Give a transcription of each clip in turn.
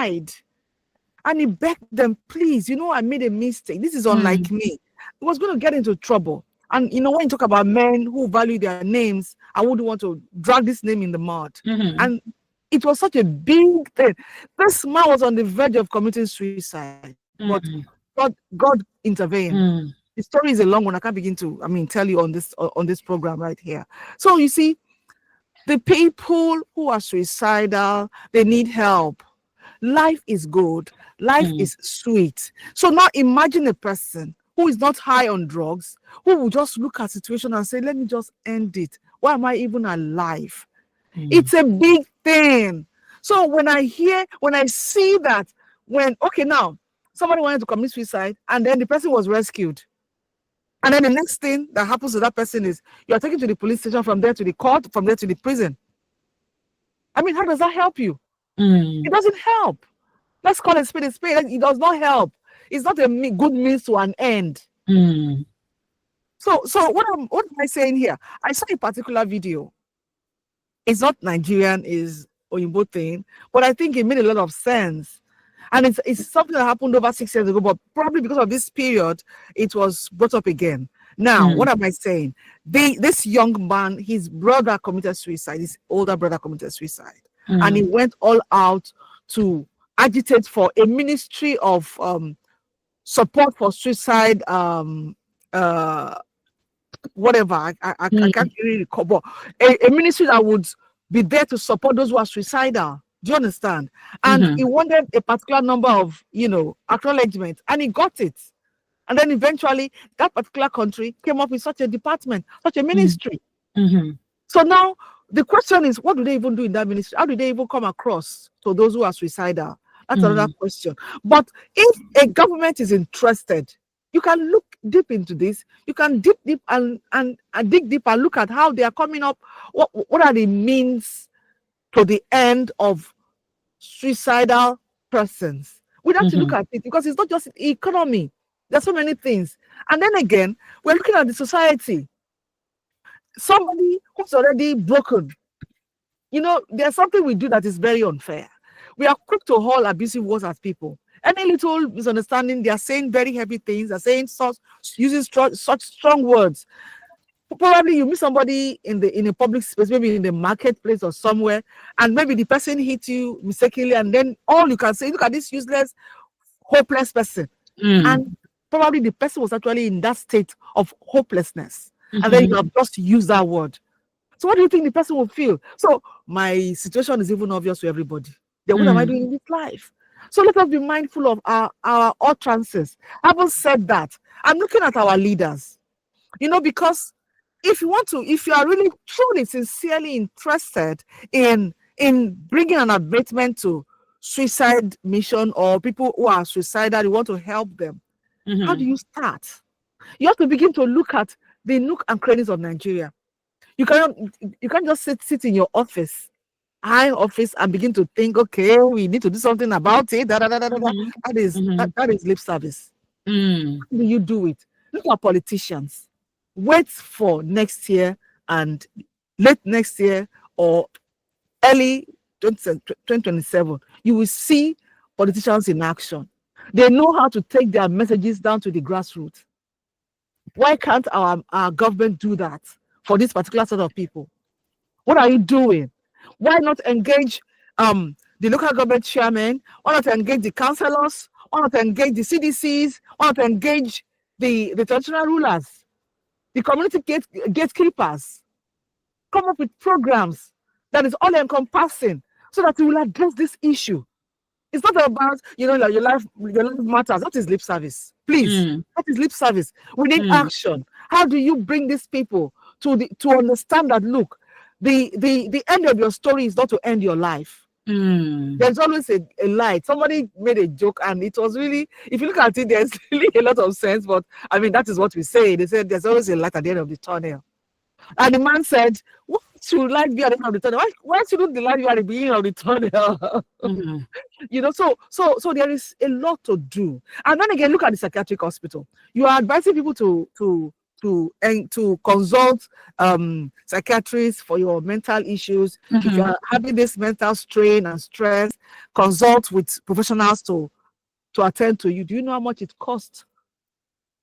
cried. And he begged them, please, I made a mistake. This is unlike me. He was going to get into trouble. And when you talk about men who value their names, I wouldn't want to drag this name in the mud. And it was such a big thing. This man was on the verge of committing suicide, but God intervened. The story is a long one. I can't begin to, tell you on this program right here. So you see, the people who are suicidal, they need help. Life is good. Life is sweet. So now imagine a person who is not high on drugs, who will just look at the situation and say, let me just end it. Why am I even alive? It's a big thing. So when I see that, now somebody wanted to commit suicide and then the person was rescued. And then the next thing that happens to that person is you're taken to the police station, from there to the court, from there to the prison. How does that help you? It doesn't help. Let's call it spade a spade. It does not help. It's not a good means to an end. So what am I saying here? I saw a particular video. It's not Nigerian, is Oyinbo thing, but I think it made a lot of sense. And it's something that happened over 6 years ago, but probably because of this period, it was brought up again. Now, what am I saying? This young man, his brother committed suicide. His older brother committed suicide. And he went all out to agitate for a ministry of support for suicide, whatever. I can't really recall, but a ministry that would be there to support those who are suicidal. Do you understand? And he wanted a particular number of, acknowledgement, and he got it. And then eventually, that particular country came up with such a department, such a ministry. So now, the question is, what do they even do in that ministry? How do they even come across to those who are suicidal? That's another question. But if a government is interested, you can look deep into this. You can dig deep and dig deep and look at how they are coming up. What are the means to the end of suicidal persons? We have to look at it, because it's not just the economy. There's so many things. And then again, we're looking at the society. Somebody who's already broken. There's something we do that is very unfair. We are quick to haul abusive words at people. Any little misunderstanding, they are saying very heavy things. They're saying using such strong words. Probably you meet somebody in a public space, maybe in the marketplace or somewhere, and maybe the person hit you mistakenly, and then all you can say, look at this useless, hopeless person. And probably the person was actually in that state of hopelessness. And then you have just used that word. So what do you think the person will feel? So my situation is even obvious to everybody. Then what am I doing in this life? So let us be mindful of our utterances. Having said that, I'm looking at our leaders. Because if you are really, truly, sincerely interested in bringing an abatement to suicide mission, or people who are suicidal, you want to help them, how do you start? You have to begin to look at the nook and crannies of Nigeria. You can't just sit in your office, high office, and begin to think, okay, we need to do something about it. That is lip service. How do you do it? Look at politicians. Wait for next year and late next year or early 2027. You will see politicians in action. They know how to take their messages down to the grassroots. Why can't our government do that for this particular set of people? What are you doing? Why not engage the local government chairman? Why not engage the councillors? Why not engage the CDCs? Why not engage the traditional rulers, the community gatekeepers? Come up with programs that is all encompassing, so that we will address this issue. It's not about, like your life matters. That is lip service. Please, that is lip service. We need action. How do you bring these people to understand that, look, the end of your story is not to end your life. There's always a light. Somebody made a joke, and it was really, if you look at it, there's really a lot of sense. But that is what we say. They said there's always a light at the end of the tunnel. And the man said, "Why should light be at the end of the tunnel? Why shouldn't the light be at the beginning of the tunnel?" So there is a lot to do. And then again, look at the psychiatric hospital. You are advising people to to consult psychiatrists for your mental issues. If you are having this mental strain and stress, consult with professionals to attend to you. Do you know how much it costs?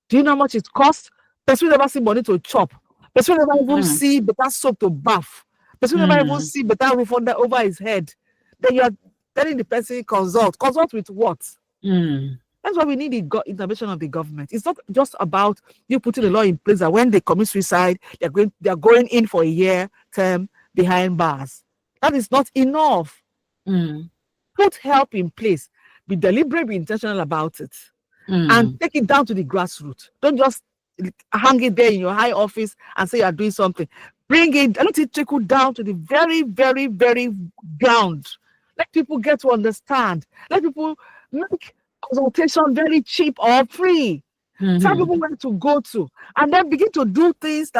Do you know how much it costs? Person never see money to chop. Person never even see better soap to bath. Person never even see better roof over his head. Then you are telling the person consult. Consult with what? That's why we need the intervention of the government. It's not just about you putting the law in place that when they commit suicide, they are going in for a year term behind bars. That is not enough. Put help in place. Be deliberate, be intentional about it, and take it down to the grassroots. Don't just hang it there in your high office and say you are doing something. Bring it, let it trickle down to the very, very, very ground. Let people get to understand. Let people make consultation very cheap or free. Tell people where to go to, and then begin to do things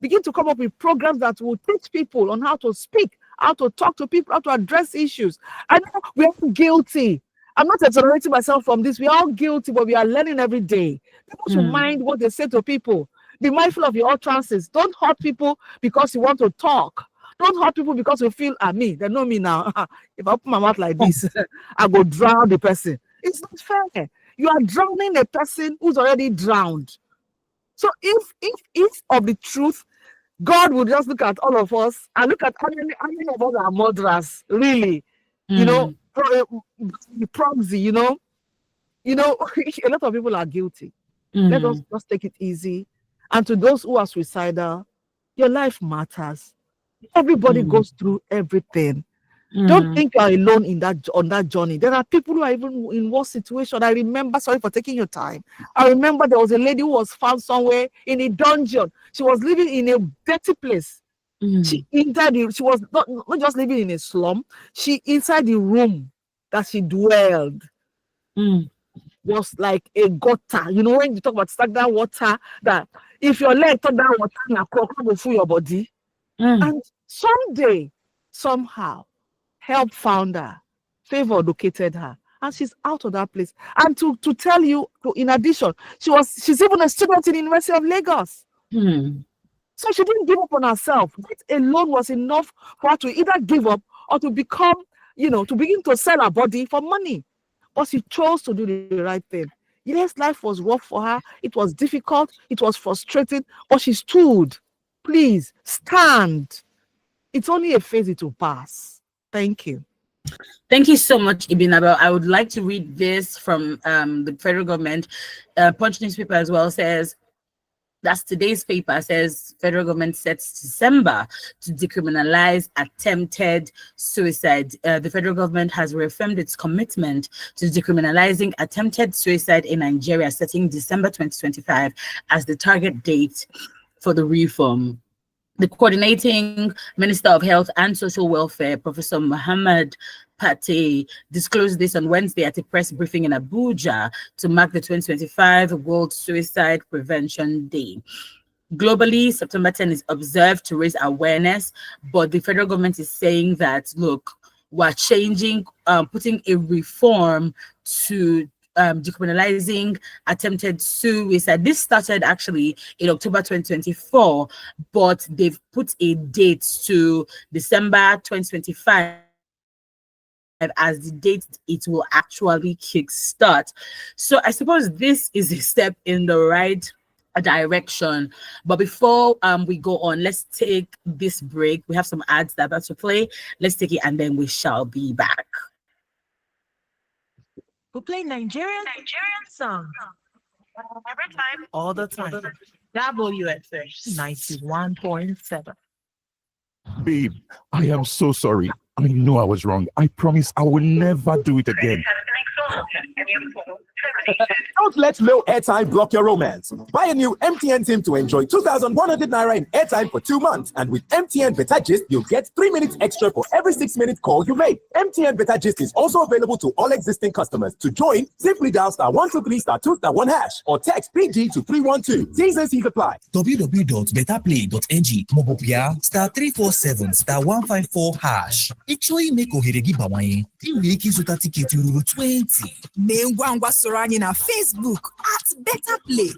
begin to come up with programs that will teach people on how to speak, how to talk to people, how to address issues. I know we are guilty. I'm not exonerating myself from this. We are all guilty, but we are learning every day. People should mind what they say to people. Be mindful of your utterances. Don't hurt people because you want to talk. Don't hurt people because you feel, me, they know me now. If I open my mouth like this, I go drown the person. It's not fair. You are drowning a person who's already drowned. So if of the truth, God would just look at all of us and look at how many of us are murderers, really. You know, proxy, a lot of people are guilty. Let us just take it easy. And to those who are suicidal, your life matters. Everybody goes through everything. Don't think you're alone on that journey. There are people who are even in worse situation. I remember, sorry for taking your time. I remember there was a lady who was found somewhere in a dungeon. She was living in a dirty place. She was not just living in a slum. She inside the room that she dwelled was like a gutter. When you talk about stagnant water, that if your leg touch that water, na crop will fill your body. And someday, somehow, help found her, favor located her, and she's out of that place. And to tell you, in addition, she's even a student in the University of Lagos. So she didn't give up on herself. That alone was enough for her to either give up or to become, to begin to sell her body for money. But she chose to do the right thing. Yes, life was rough for her. It was difficult. It was frustrating. But she stood. Please, stand. It's only a phase, it will pass. Thank you. Thank you so much, Ibinabel. I would like to read this from the federal government. Punch newspaper as well says, that's today's paper, says federal government sets December to decriminalize attempted suicide. The federal government has reaffirmed its commitment to decriminalizing attempted suicide in Nigeria, setting December 2025 as the target date for the reform. The coordinating Minister of Health and Social Welfare, Professor Muhammad Pate, disclosed this on Wednesday at a press briefing in Abuja to mark the 2025 World Suicide Prevention Day. Globally, September 10 is observed to raise awareness, but the federal government is saying that, look, we're changing, putting a reform to decriminalizing attempted suicide. This started actually in October 2024, but they've put a date to December 2025 as the date it will actually kickstart. So I suppose this is a step in the right direction. But before we go on, let's take this break. We have some ads that are about to play. Let's take it and then we shall be back. We play Nigerian song every time, all the time. WFX 91.7. Babe, I am so sorry. I know I was wrong. I promise I will never do it again. Don't let low airtime block your romance. Buy a new MTN SIM to enjoy 2,100 Naira in airtime for 2 months. And with MTN Beta Gist, you'll get 3 minutes extra for every 6-minute call you make. MTN Beta Gist is also available to all existing customers. To join, simply dial *123*2*1# or text PG to 312. T's and C's apply. www.betaplay.ng Mobopia *347*154#. Ichoi Meko Heregi Bawaye. Iwiki Zuta ticket ruru 20. Mee ngwa ngwa soro anyị na Facebook at Better Play,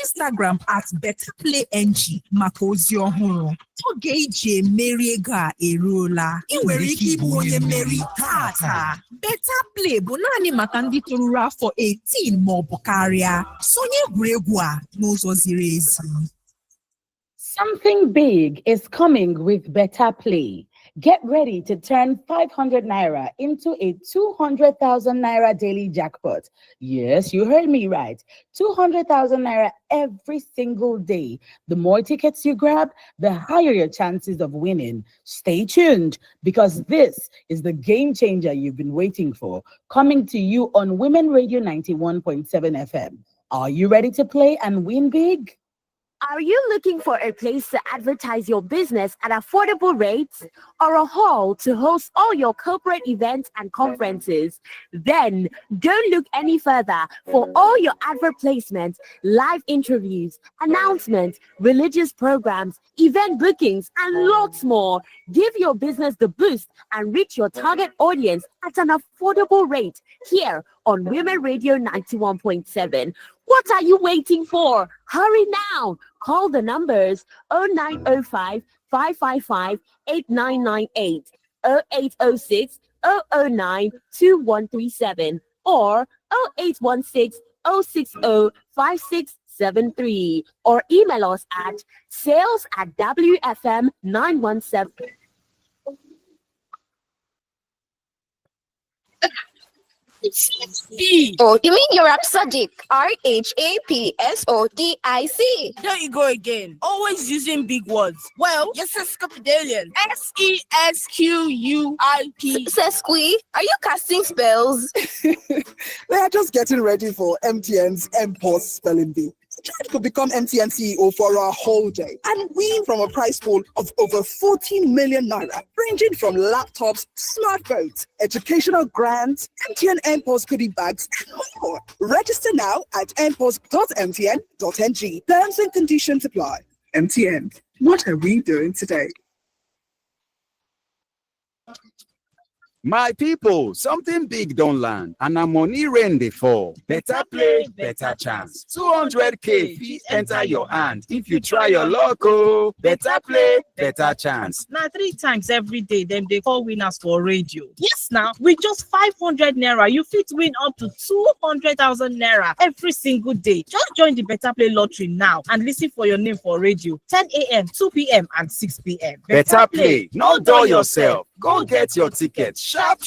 Instagram at Better Play NG, maka ozi ọhụrụ. Oge iji emeri ego a eruola. Ị nwere ike ịbụ onye mmeri tata. Better Play bụ naanị maka ndị toruru afọ 18 ma ọ bụ karịa. Sonye egwuregwu a n'ụzọ ziri ezi. Something big is coming with Better Play. Get ready to turn 500 naira into a 200,000 naira daily jackpot. Yes, you heard me right. 200,000 naira every single day. The more tickets you grab, the higher your chances of winning. Stay tuned, because this is the game changer you've been waiting for, coming to you on Women Radio 91.7 FM. Are you ready to play and win big? Are you looking for a place to advertise your business at affordable rates, or a hall to host all your corporate events and conferences? Then don't look any further. For all your advert placements, live interviews, announcements, religious programs, event bookings, and lots more, give your business the boost and reach your target audience at an affordable rate here on Women Radio 91.7. What are you waiting for? Hurry now. Call the numbers 0905 555 8998, 0806 009 2137, or 0816 060 5673, or email us at sales@wfm917. Oh, you mean you're rhapsodic? RHAPSODIC. There you go again. Always using big words. Well, yes, Scopidalian. SESQUIP. Sesqui? Are you casting spells? They are just getting ready for MTN's MPOS spelling bee. Chad could become MTN CEO for a whole day and win from a prize pool of over 14 million naira, ranging from laptops, smartphones, educational grants, MTN MPOS goodie bags, and more. Register now at mpos.mtn.ng. Terms and conditions apply. MTN, what are we doing today? My people, something big don't land, and a money rain dey fall. Better play, better chance. 200k fees enter your hand if you try your luck. Oh, better play, better chance. Now 3 times every day, them they call winners for radio. Yes, now with just 500 naira, you fit win up to 200,000 naira every single day. Just join the Better Play lottery now and listen for your name for radio. 10 a.m., 2 p.m., and 6 p.m. Better play, no dull yourself. Go get your ticket sharp.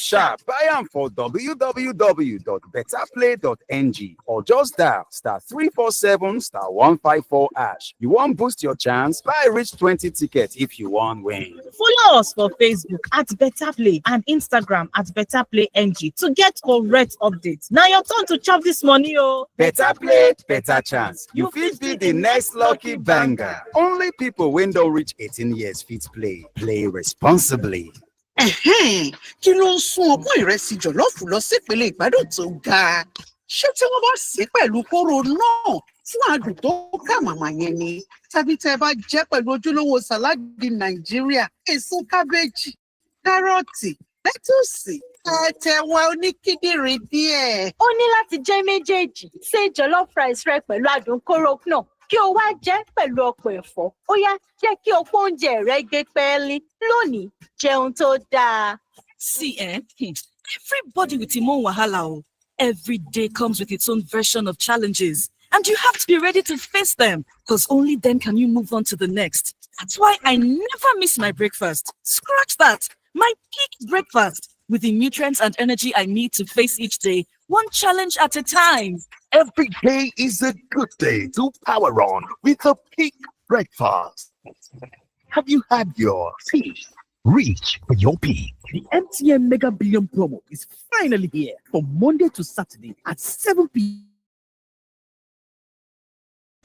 Buy them for www.betterplay.ng or just dial *347*154#. You want boost your chance? Buy reach 20 tickets if you want win. Follow us for Facebook at Better Play and Instagram at Better Play NG to get correct updates. Now your turn to chop this money, oh. Better play, better chance. You fit be the next lucky banger. Only people when don't reach 18 years fit play. Play responsibly. Kí ló ń sún ọgbọ́n ìrẹsì jọ̀lọ́ọ̀fù lọ sípele ìgbádùn tó ga? Ṣé tí wọ́n bá sè é pẹ̀lú kóró náà fún adùn tó kà màmá yẹn ni? Tàbí tẹ́ ẹ bá jẹ́ pẹ̀lú ojúlówó sàláàdì Nàìjíríà, èso kábéjì, kárọ̀tì, lẹ́tùsì, àtẹ̀wà oníkíndìnrín díẹ̀. Ó ní láti jẹ́ méjèèjì. Ṣé jollof rice rẹ pẹ̀lú adùn kóró náà kí o wá jẹ́ pẹ̀lú ọ̀pọ̀ ẹ̀fọ́. Ó yá jẹ́ kí ọ̀pọ̀ oúnjẹ rẹ gbé pẹ́ẹ́lí. Lónìí, jẹun tó dáa. See, everybody with his own wahala. Every day comes with its own version of challenges, and you have to be ready to face them, because only then can you move on to the next. That's why I never miss my breakfast. Scratch that. My peak breakfast, with the nutrients and energy I need to face each day, one challenge at a time. Every day is a good day to power on with a peak breakfast. Have you had your tea? Reach for your peak. The MTN Mega Billion promo is finally here from Monday to Saturday at 7 p.m.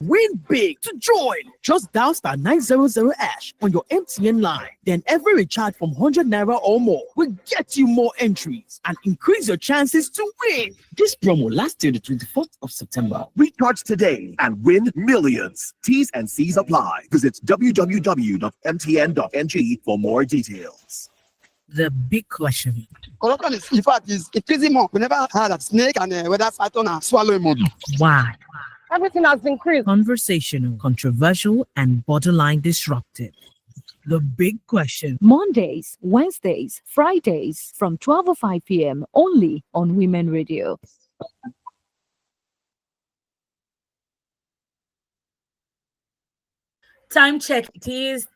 Win big to join. Just dial *900# on your MTN line. Then every recharge from 100 naira or more will get you more entries and increase your chances to win. This promo lasts till the 24th of September. Recharge today and win millions. T's and C's apply. Visit www.mtn.ng for more details. The big question. Corruption is, in fact, is increasing more. We never had a snake and whether python are swallowing more. Why? Everything has increased. Conversational, controversial, and borderline disruptive. The big question. Mondays, Wednesdays, Fridays from 12:05 p.m. only on Women Radio. Time check. It is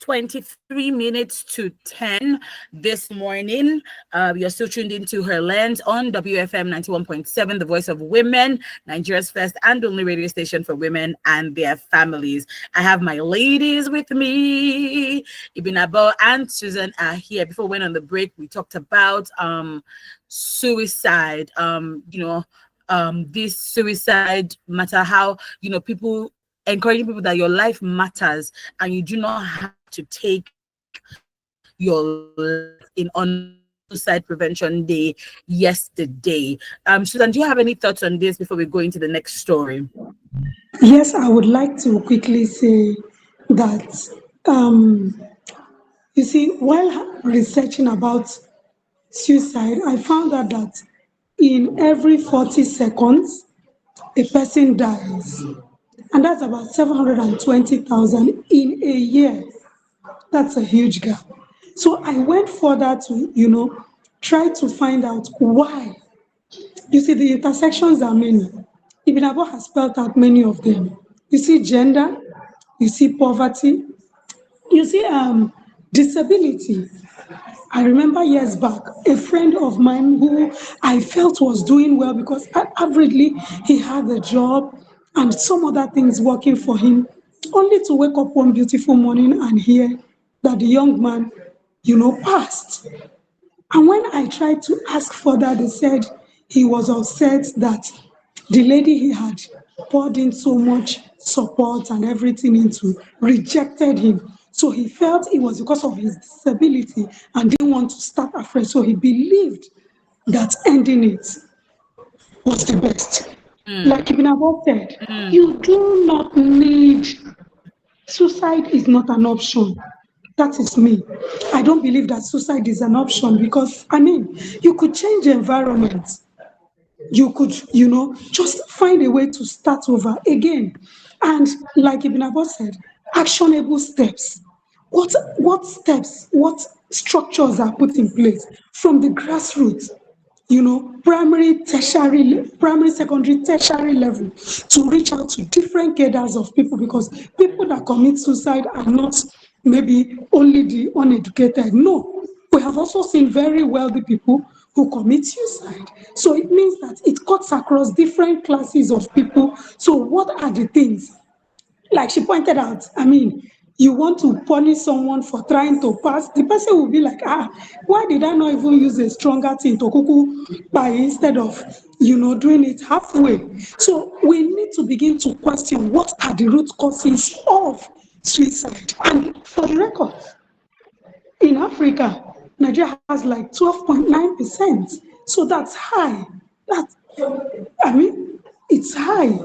23 minutes to 10 this morning. You're still tuned into HerLens on WFM 91.7, the voice of women, Nigeria's first and only radio station for women and their families. I have my ladies with me. Ibinabo and Susan are here. Before we went on the break, we talked about suicide. This suicide matter, how, people encouraging people that your life matters and you do not have to take your life in on Suicide Prevention Day yesterday. Susan, do you have any thoughts on this before we go into the next story? Yes, I would like to quickly say that, you see, while researching about suicide, I found out that in every 40 seconds, a person dies. And that's about 720,000 in a year. That's a huge gap. So I went further to, try to find out why. You see, the intersections are many. Ibn Abu has spelled out many of them. You see gender, you see poverty, you see disability. I remember years back, a friend of mine who I felt was doing well because averagely he had a job and some other things working for him, only to wake up one beautiful morning and hear that the young man, passed. And when I tried to ask further, they said he was upset that the lady he had poured in so much support and everything into rejected him. So he felt it was because of his disability and didn't want to start afresh. So he believed that ending it was the best. Like Ibn Abbas said, you do not need, suicide is not an option. That is me. I don't believe that suicide is an option because, you could change the environment. You could, just find a way to start over again. And like Ibn Abbas said, actionable steps. What steps, what structures are put in place from the grassroots? Primary, secondary, tertiary level to reach out to different cadres of people, because people that commit suicide are not maybe only the uneducated. No, we have also seen very wealthy people who commit suicide. So it means that it cuts across different classes of people. So what are the things? Like she pointed out, you want to punish someone for trying to pass, the person will be like, why did I not even use a stronger thing to kuku by instead of, doing it halfway? So we need to begin to question what are the root causes of suicide. And for the record, in Africa, Nigeria has like 12.9%. So that's high. It's high.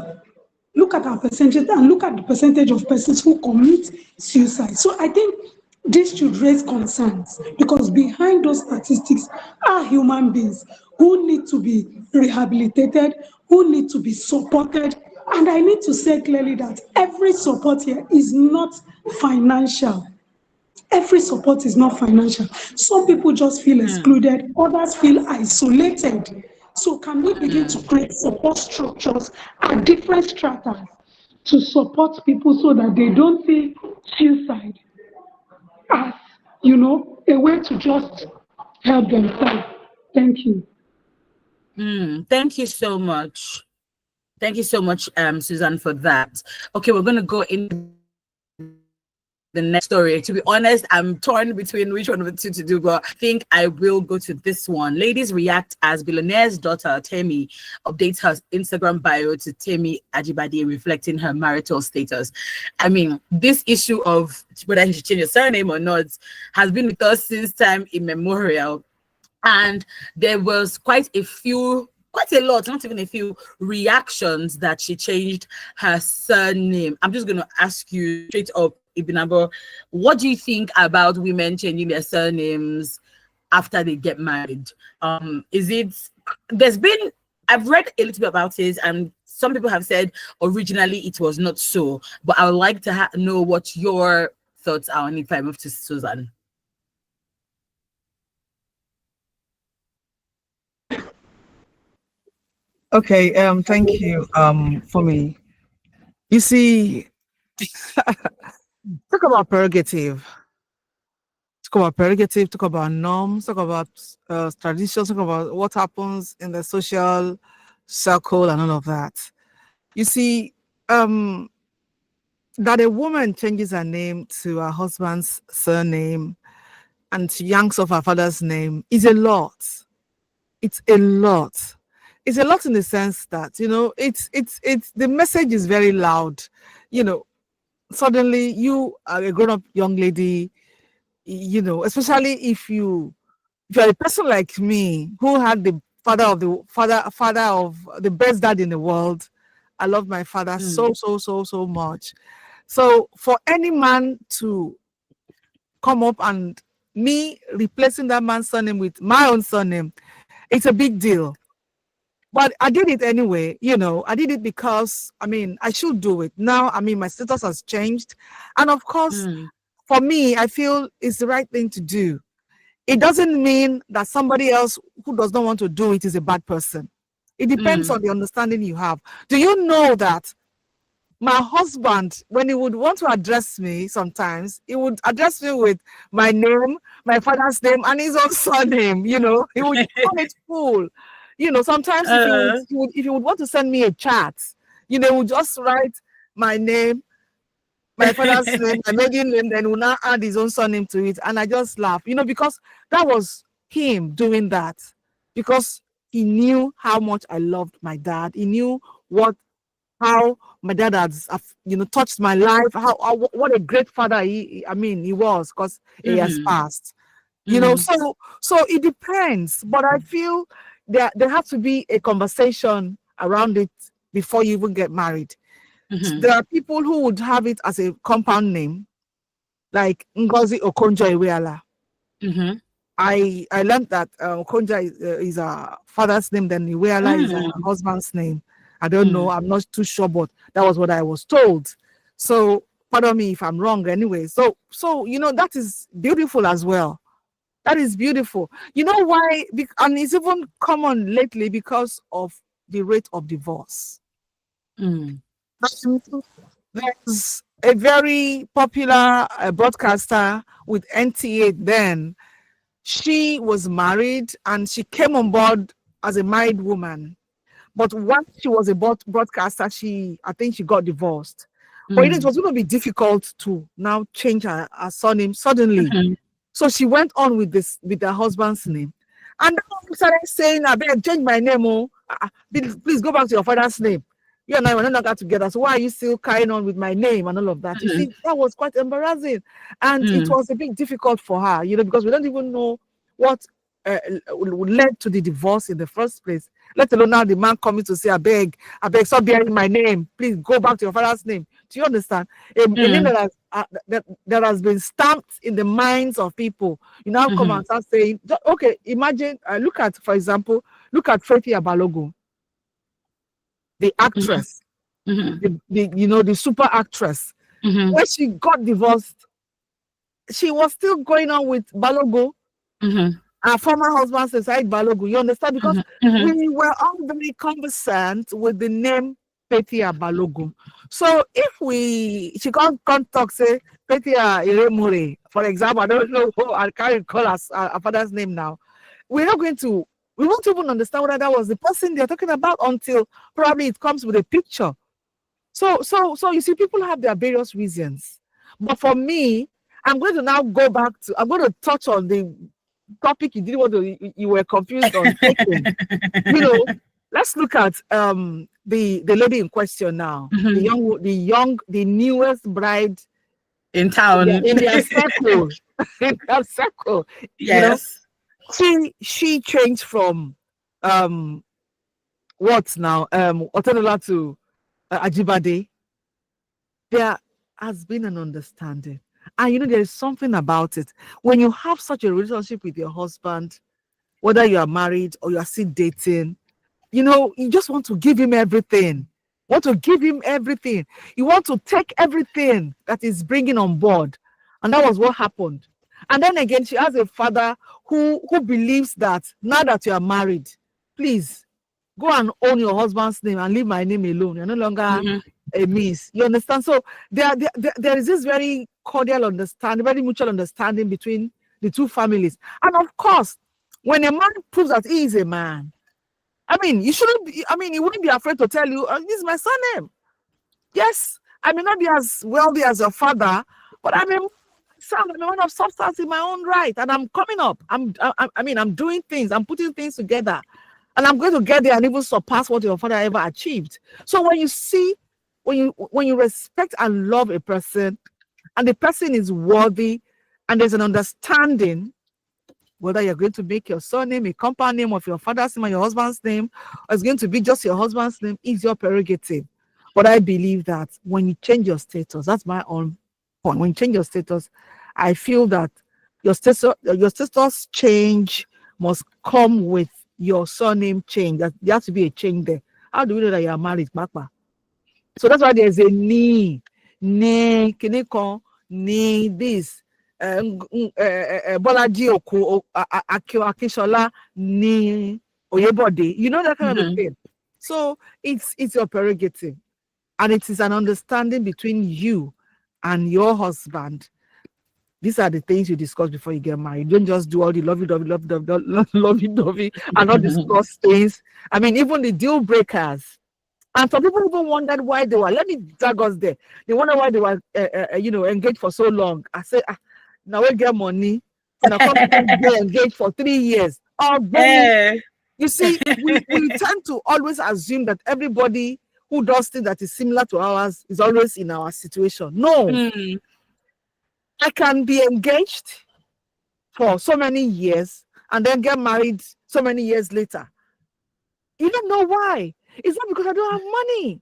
Look at our percentage and look at the percentage of persons who commit suicide. So I think this should raise concerns because behind those statistics are human beings who need to be rehabilitated, who need to be supported. And I need to say clearly that every support here is not financial. Every support is not financial. Some people just feel excluded, others feel isolated. So can we begin to create support structures at different strata to support people so that they don't see suicide as, a way to just help themselves? Thank you. Thank you so much. Thank you so much, Susan, for that. Okay, we're going to go into the next story. To be honest, I'm torn between which one of the two to do, but I think I will go to this one. Ladies react as billionaire's daughter Temi updates her Instagram bio to Temi Ajibade, reflecting her marital status. This issue of whether she should change her surname or not has been with us since time immemorial, and there was quite a lot, not even a few, reactions that she changed her surname. I'm just going to ask you straight up, Ibn Abu, what do you think about women changing their surnames? after they get married? Is it, there's been, I've read a little bit about it, and some people have said originally it was not so, but I would like to know what your thoughts are on it if I move to Susan. Okay, thank you for me. You see, talk about prerogative. Talk about prerogative, talk about norms, talk about traditions, talk about what happens in the social circle and all of that. You see, that a woman changes her name to her husband's surname and she yanks off her father's name is a lot. It's a lot. It's a lot in the sense that, you know, it's the message is very loud. You know, suddenly you are a grown-up young lady, you know, especially if you're a person like me who had the father of the best dad in the world. I love my father so much. So for any man to come up and me replacing that man's surname with my own surname, it's a big deal. But I did it anyway, you know. I did it because, I mean, I should do it. Now, I mean, my status has changed. And of course, for me, I feel it's the right thing to do. It doesn't mean that somebody else who does not want to do it is a bad person. It depends on the understanding you have. Do you know that my husband, when he would want to address me sometimes, he would address me with my name, my father's name, and his own surname, you know. He would call it full. You know, sometimes if he would want to send me a chat, you know, he would just write my name, my father's name, my maiden name, then he would now add his own surname to it. And I just laugh, you know, because that was him doing that. Because he knew how much I loved my dad. He knew how my dad has, you know, touched my life, what a great father he was, because he has passed. You know, so it depends. But I feel there has to be a conversation around it before you even get married. There are people who would have it as a compound name, like Ngozi Okonjo-Iweala. I learned that Okonjo is a father's name, then Iweala is a husband's name. I don't know. I'm not too sure, but that was what I was told. So pardon me if I'm wrong anyway. So you know, that is beautiful as well. That is beautiful. You know why? And it's even common lately because of the rate of divorce. There's a very popular broadcaster with NTA then. She was married and she came on board as a married woman. But once she was a broadcaster, I think she got divorced. But it was going to be difficult to now change her surname suddenly. So she went on with her husband's name. And then started saying, I better change my name. Please go back to your father's name. You and I were not together. So why are you still carrying on with my name and all of that? You see, that was quite embarrassing. And it was a bit difficult for her, you know, because we don't even know what led to the divorce in the first place. Let alone now the man coming to say, I beg, stop bearing my name. Please go back to your father's name. Do you understand? A name that has been stamped in the minds of people. You now come and start saying, okay, imagine, for example, look at Faithia Balogun, the actress, the super actress. When she got divorced, she was still going on with Balogun. Our former husband says, Balogun, you understand? Because we were all very conversant with the name Faithia Balogun. So if she can't talk, say, Faithia Iremure, for example, I don't know who I can't recall our father's name now. We won't even understand whether that was the person they're talking about until probably it comes with a picture. So you see, people have their various reasons. But for me, I'm going to now I'm going to touch on the topic you were confused on taking. You know, let's look at the lady in question now, the newest bride in town, in their circle. In their circle. Yes. You know, she changed from what now? Otedola to Ajibade. There has been an understanding. And there is something about it. When you have such a relationship with your husband, whether you are married or you are still dating, you just want to give him everything. You want to give him everything. You want to take everything that is bringing on board. And that was what happened. And then again, she has a father who believes that now that you are married, please go and own your husband's name and leave my name alone. You're no longer a miss. You understand? So there is this very cordial understanding, very mutual understanding between the two families. And of course, when a man proves that he is a man, you shouldn't be, he wouldn't be afraid to tell you, this is my surname. Yes, I may not be as wealthy as your father, but I'm a man of substance in my own right, and I'm coming up. I'm doing things, I'm putting things together, and I'm going to get there and even surpass what your father ever achieved. So when you respect and love a person, and the person is worthy, and there's an understanding, whether you're going to make your surname a compound name of your father's name or your husband's name, or it's going to be just your husband's name, is your prerogative. But I believe that when you change your status, that's my own point. When you change your status, I feel that your status change must come with your surname change. That there has to be a change there. How do we know that you are married, Papa? So that's why there's a ni this. Bolaji Akishola ni Oyebode. That kind of a thing. So it's your prerogative, and it is an understanding between you and your husband. These are the things you discuss before you get married. You don't just do all the lovey-dovey and not discuss things. Even the deal breakers. And some people even wondered why they were. Let me drag us there. They wonder why they were, engaged for so long. I said, now we get money, and I come get engaged for 3 years. You see, we tend to always assume that everybody who does things that is similar to ours is always in our situation. No. I can be engaged for so many years and then get married so many years later. You don't know why. It's not because I don't have money.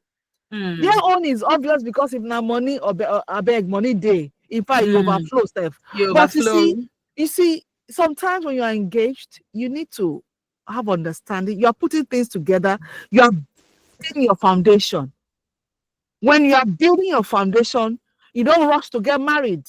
Their own is obvious because if not money or I beg money day. In fact, you overflow stuff. But you see, sometimes when you are engaged, you need to have understanding. You are putting things together. You are building your foundation. When you are building your foundation, you don't rush to get married.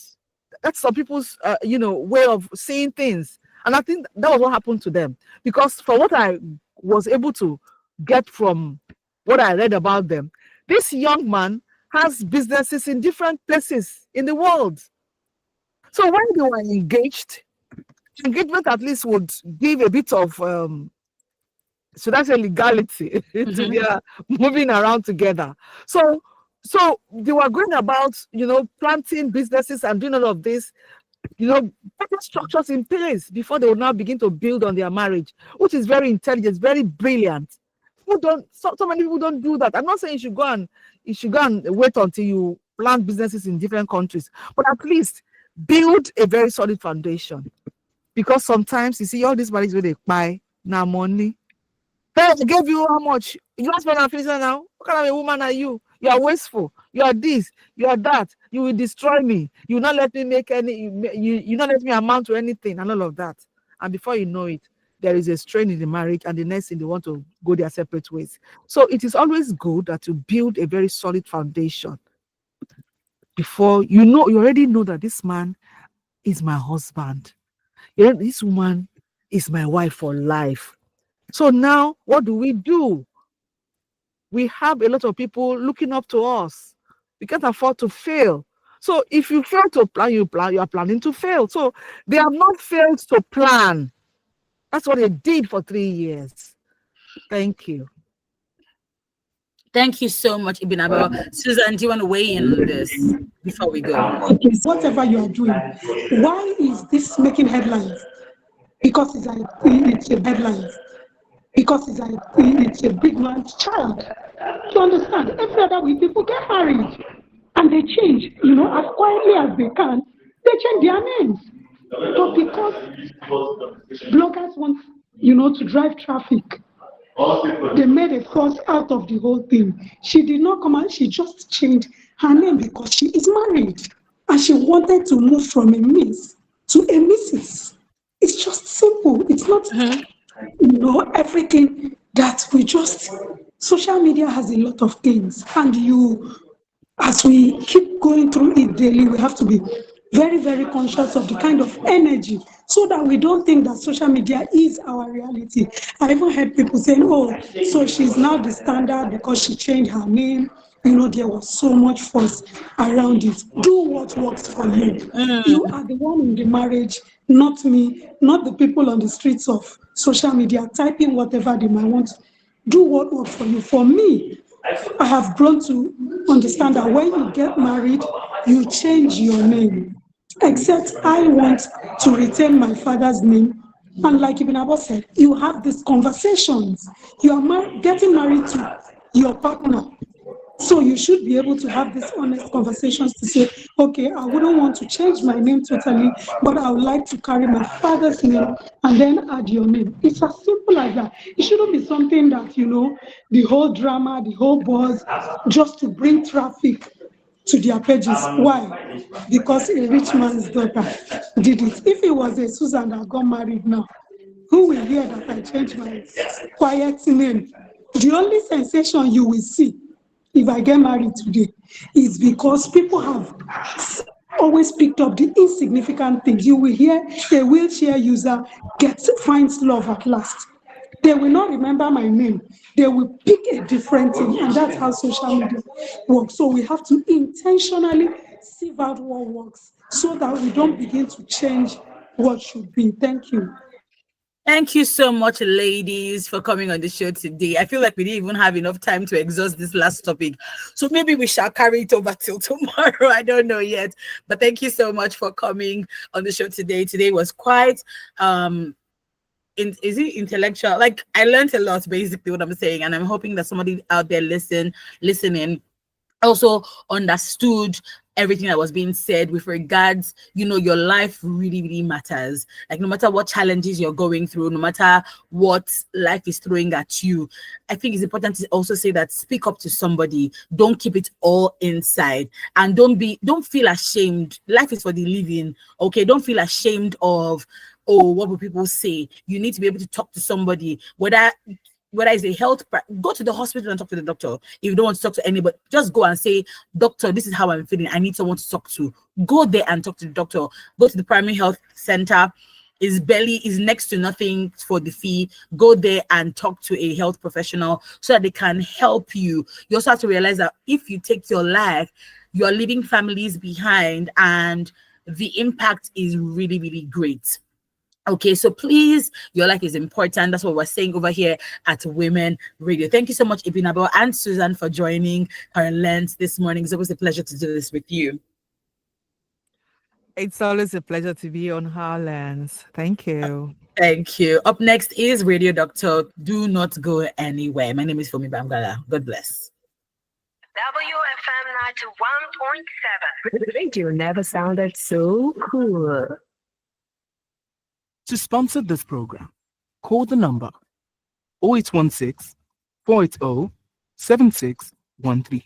That's some people's, way of seeing things. And I think that was what happened to them. Because for what I was able to get from what I read about them, this young man has businesses in different places in the world. So when they were engaged, engagement at least would give a bit of, should I say, legality to their moving around together. So they were going about, planting businesses and doing all of this, putting structures in place before they would now begin to build on their marriage, which is very intelligent, very brilliant. So many people don't do that. I'm not saying you should go and wait until you plant businesses in different countries, but at least build a very solid foundation. Because sometimes you see all these marriages where they buy now money. Hey, I gave you how much? You ask for an now. What kind of a woman are you? You are wasteful. You are this. You are that. You will destroy me. You will not let me make any. You not let me amount to anything and all of that. And before you know it, there is a strain in the marriage, and the next thing they want to go their separate ways. So it is always good that you build a very solid foundation before you already know that this man is my husband. This woman is my wife for life. So now what do? We have a lot of people looking up to us. We can't afford to fail. So if you fail to plan, you are planning to fail. So they have not failed to plan. That's what they did for 3 years. Thank you. Thank you so much, Ibinabo. Susan, do you want to weigh in on this before we go? Okay, so whatever you are doing, why is this making headlines? Because it's a headline. Because it's a big man's child. You understand? Every other week, people get married and they change, as quietly as they can. They change their names. But because bloggers want, to drive traffic, they made a fuss out of the whole thing. She did not come out. She just changed her name because she is married. and she wanted to move from a miss to a Mrs. It's just simple. It's not, everything that we just, social media has a lot of things, and as we keep going through it daily, we have to be very, very conscious of the kind of energy so that we don't think that social media is our reality. I even heard people saying, oh, so she's now the standard because she changed her name. There was so much fuss around it. Do what works for you. You are the one in the marriage, not me, not the people on the streets of social media typing whatever they might want. Do what works for you. For me, I have grown to understand that when you get married, you change your name. Except I want to retain my father's name. And like Ibn Abbas said, you have these conversations. You are getting married to your partner. So you should be able to have these honest conversations to say, okay, I wouldn't want to change my name totally, but I would like to carry my father's name and then add your name. It's as simple as that. It shouldn't be something that, the whole drama, the whole buzz, just to bring traffic to their pages. Why? Because a rich man's daughter did it. If it was a Susan that got married now, who will hear that I changed my quiet name? The only sensation you will see if I get married today is because people have always picked up the insignificant things. You will hear a wheelchair user finds love at last. They will not remember my name. They will pick a different thing, and that's how social media works. So we have to intentionally sieve out what works so that we don't begin to change what should be. Thank you. Thank you so much, ladies, for coming on the show today. I feel like we didn't even have enough time to exhaust this last topic. So maybe we shall carry it over till tomorrow. I don't know yet. But thank you so much for coming on the show today. Today was quite is it intellectual? Like, I learned a lot, basically, what I'm saying. And I'm hoping that somebody out there listening also understood everything that was being said with regards, your life really, really matters. Like, no matter what challenges you're going through, no matter what life is throwing at you, I think it's important to also say that speak up to somebody. Don't keep it all inside, and don't feel ashamed. Life is for the living. Okay, don't feel ashamed of, oh, what will people say? You need to be able to talk to somebody, whether it's a health, go to the hospital and talk to the doctor. If you don't want to talk to anybody, just go and say, doctor, this is how I'm feeling. I need someone to talk to. Go there and talk to the doctor. Go to the primary health center. Is next to nothing for the fee. Go there and talk to a health professional so that they can help you. You also have to realize that if you take your life, you are leaving families behind, and the impact is really, really great. Okay, so please, your life is important. That's what we're saying over here at Women Radio. Thank you so much, Ibinabo and Susan, for joining HerLens this morning. It's always a pleasure to do this with you. It's always a pleasure to be on HerLens. Thank you. Thank you. Up next is Radio Doctor. Do not go anywhere. My name is Fumi Bamgala. God bless. WFM 91.7. Radio never sounded so cool. To sponsor this program, call the number 0816 480 7613.